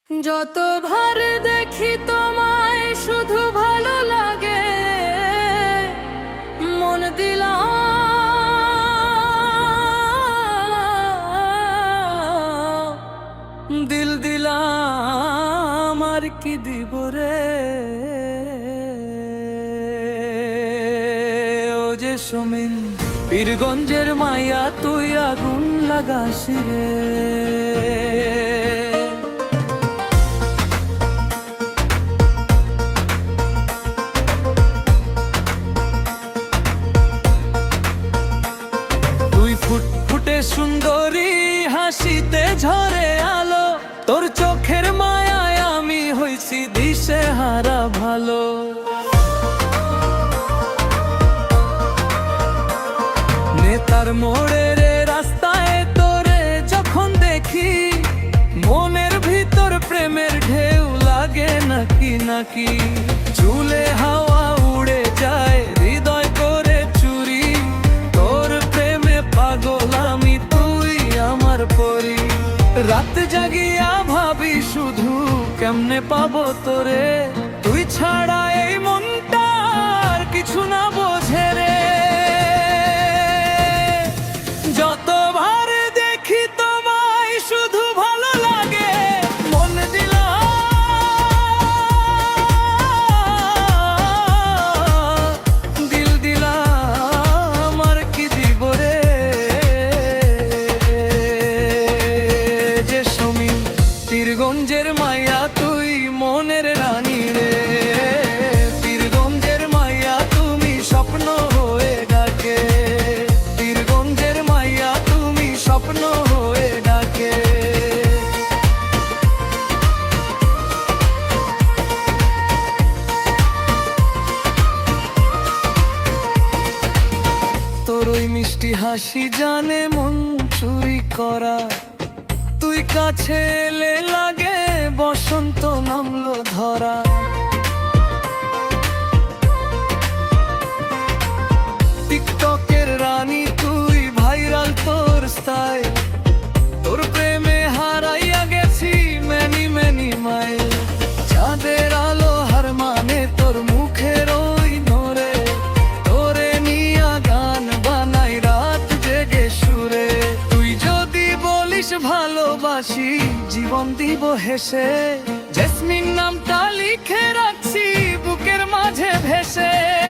যতবার দেখি তোমায় শুধু ভালো লাগে, মন দিলাম দিল দিলাম আর কি দিব রে। ও যে সমিন পীরগঞ্জের মাইয়া তুই আগুন লাগাস রে। ফুটফুটে সুন্দরী হাসিতে ঝরে আলো, তোর চোখের মায়ায় আমি হইছি দিশে হারা ভালো। নেতার মোড়ের রাস্তায় তোরে যখন দেখি, মনের ভিতর প্রেমের ঢেউ লাগে নাকি নাকি। চুলে হাওয়া উড়ে যায়, হৃদয় করে চুরি, তোর প্রেমে পাগল আমি, তুই আমার পরি। রাত জাগিয়া ভাবি শুধু কেমনে পাবো তোরে, তুই ছাড়া এই মনটা আর কিছু না বোঝে রে। যতবার দেখি তোমায় শুধু ভালো লাগে, মন দিলাম দিল দিলাম আর কি দিব রে। যে সমীর পীরগঞ্জের মাইয়া তুই মনের রানী রে। পীরগঞ্জের মাইয়া তুমি স্বপ্ন হয়ে ডাকে, পীরগঞ্জের মাইয়া তুমি স্বপ্ন হয়ে ডাকে। তোর ওই মিষ্টি হাসি জানে মন চুরি করা, তুই কাছে এলে লাগে বসন্ত নামলো ধরা। টিকটকের রানী তুই ভাইরাল তোর স্টাইল, তোর প্রেমে হারাইয়া গেছি মেনি মেনি মাইল। চাঁদের আলো হার মানে তোর মুখের ওই নোরে, তোরে নিয়া গান বানাই রাত জেগে সুরে। তুই যদি বলিস ভালোবাসি জীবন দিব হেসে, জেসমিন নামটা লিখে রাখছি বুকের মাঝে ভেসে।